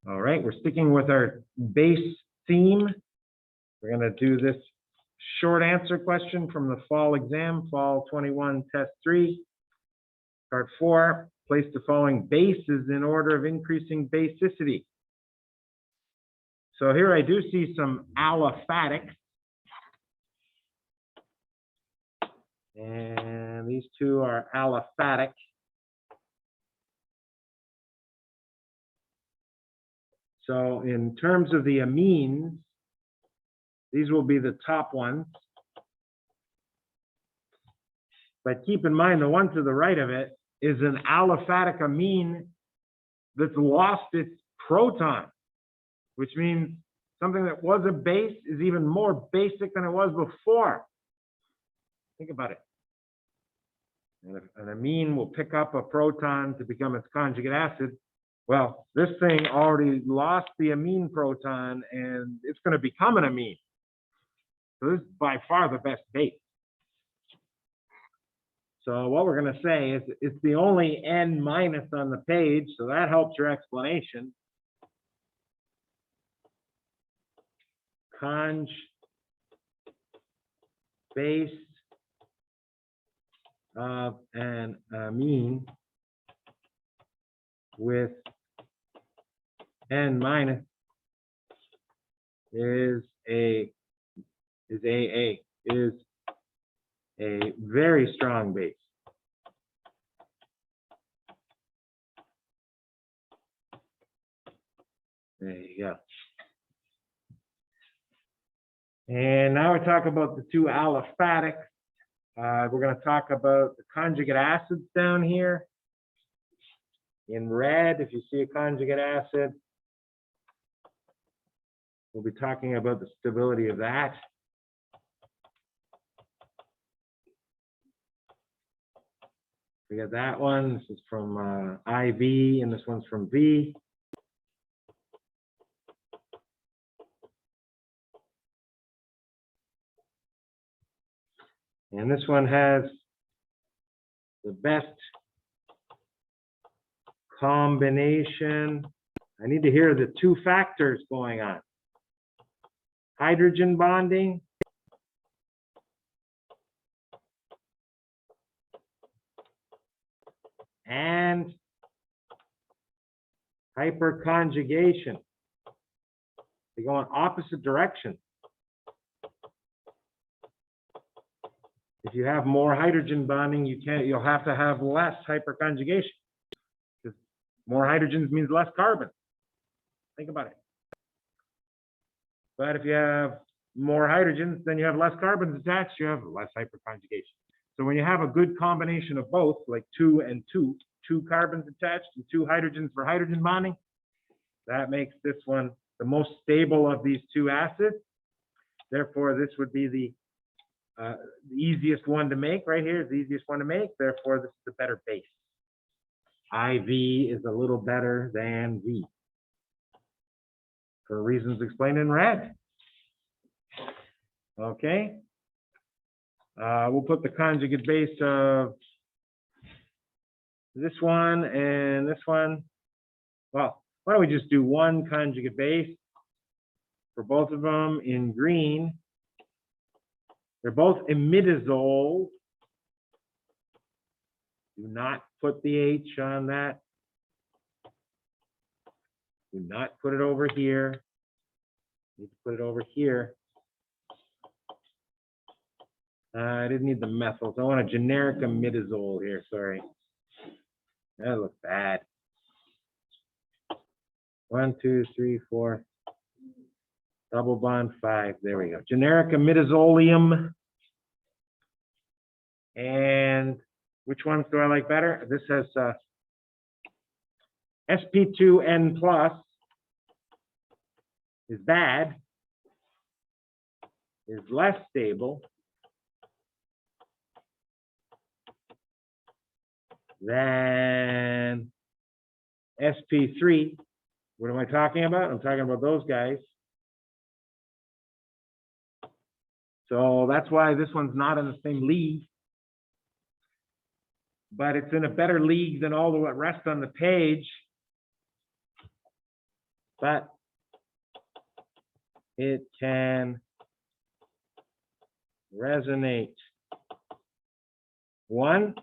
All right, we're sticking with our base theme. We're going to do this short answer question from the fall exam, fall 21, test 3. Part 4, place the following bases in order of increasing basicity. So here I do see some aliphatics. And these two are aliphatic. So in terms of the amines, these will be the top ones. But keep in mind, the one to the right of it is an aliphatic amine that's lost its proton, which means something that was a base is even more basic than it was before. Think about it. An amine will pick up a proton to become its conjugate acid. Well, this thing already lost the amine proton and it's going to become an amine. So this is by far the best base. So what we're going to say is it's the only N minus on the page, so that helps your explanation. Conj base of an amine with N minus is a very strong base. There you go. And now we're talking about the two aliphatics. We're going to talk about the conjugate acids down here. In red, if you see a conjugate acid, we'll be talking about the stability of that. We got that one. This is from IV, and this one's from V. And this one has the best combination. I need to hear the two factors going on. Hydrogen bonding and hyperconjugation. They go in opposite directions. If you have more hydrogen bonding, you'll have to have less hyperconjugation. Because more hydrogens means less carbon. Think about it. But if you have more hydrogens, then you have less carbons attached, you have less hyperconjugation. So when you have a good combination of both, like 2 and 2, 2 carbons attached and 2 hydrogens for hydrogen bonding, that makes this one the most stable of these two acids. Therefore, this would be the easiest one to make right here, is the easiest one to make. Therefore, this is the better base. IV is a little better than V for reasons explained in red. Okay. We'll put the conjugate base of this one and this one. Well, why don't we just do one conjugate base for both of them in green. They're both imidazoles. Do not put the H on that. Do not put it over here. Need to put it over here. I didn't need the methyls. I want a generic imidazole here. Sorry. That looks bad. 1, 2, 3, 4. Double bond 5. There we go. Generic imidazolium. And which ones do I like better? This has sp2n plus is bad, is less stable than sp3. What am I talking about? I'm talking about those guys. So that's why this one's not in the same league. But it's in a better league than all the rest on the page. but it can resonate, one,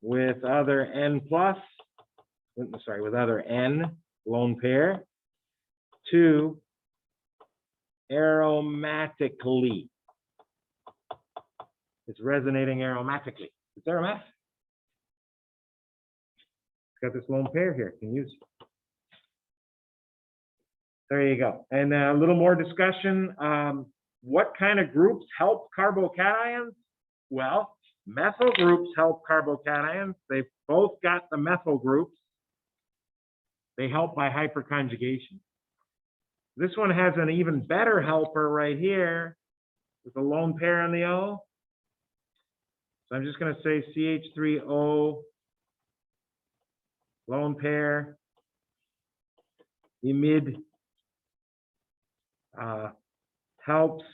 with other N plus, sorry, with other N lone pair, two, aromatically. It's resonating aromatically. It's aromatic. It's got this lone pair here. Can use it. There you go. And a little more discussion. What kind of groups help carbocations? Well, methyl groups help carbocations. They've both got the methyl groups. They help by hyperconjugation. This one has an even better helper right here with a lone pair on the O. So I'm just going to say CH3O, lone pair, imide, helps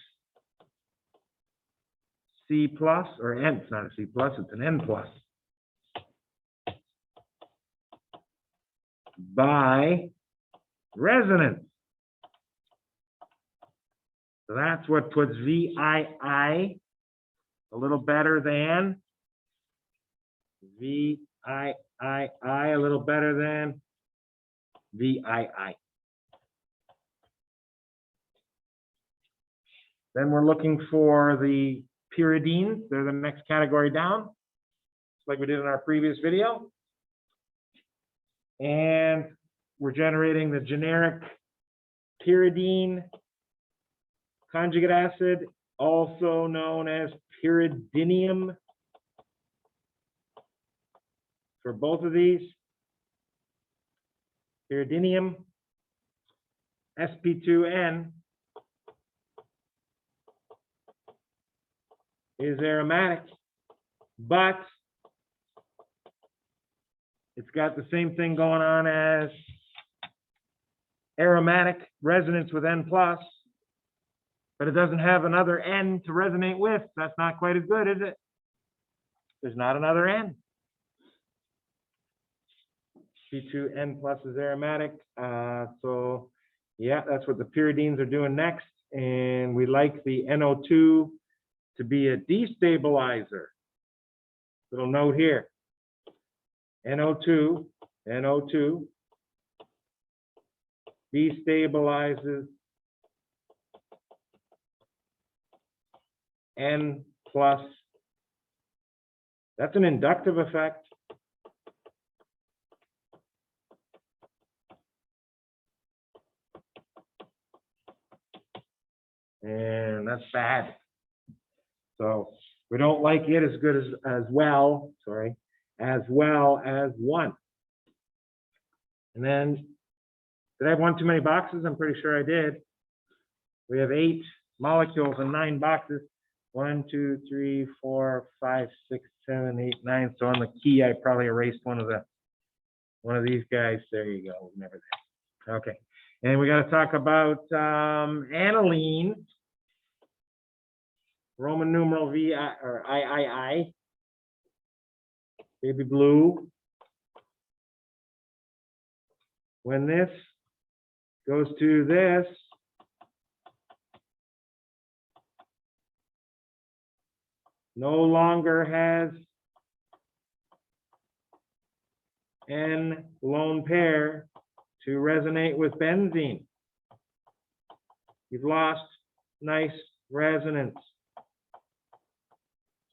C plus, or N, it's not a C plus, it's an N plus, by resonance. So that's what puts VII a little better than VIII, a little better than VII. Then we're looking for the pyridines. They're the next category down, just like we did in our previous video. And we're generating the generic pyridine conjugate acid, also known as pyridinium, for both of these. Pyridinium, sp2N, is aromatic, but it's got the same thing going on as aromatic resonance with N plus, but it doesn't have another N to resonate with. That's not quite as good, is it? There's not another N. C2N plus is aromatic. So yeah, that's what the pyridines are doing next. And we like the NO2 to be a destabilizer. Little note here. NO2 destabilizes N plus. That's an inductive effect. And that's bad. So we don't like it as good as well as 1. And then, did I have one too many boxes? I'm pretty sure I did. We have 8 molecules in 9 boxes. 1, 2, 3, 4, 5, 6, 7, 8, 9. So on the key, I probably erased one of these guys. There you go. Never there. Okay. And we got to talk about aniline. Roman numeral VI or III, baby blue. When this goes to this, no longer has N lone pair to resonate with benzene. You've lost nice resonance.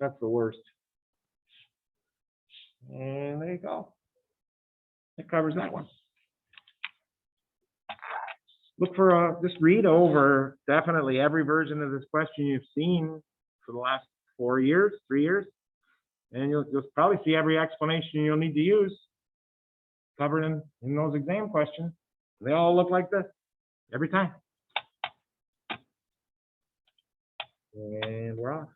That's the worst. And there you go. That covers that one. Look for, just read over definitely every version of this question you've seen for the last 3 years, and you'll probably see every explanation you'll need to use covered in those exam questions. They all look like this every time. And we're off.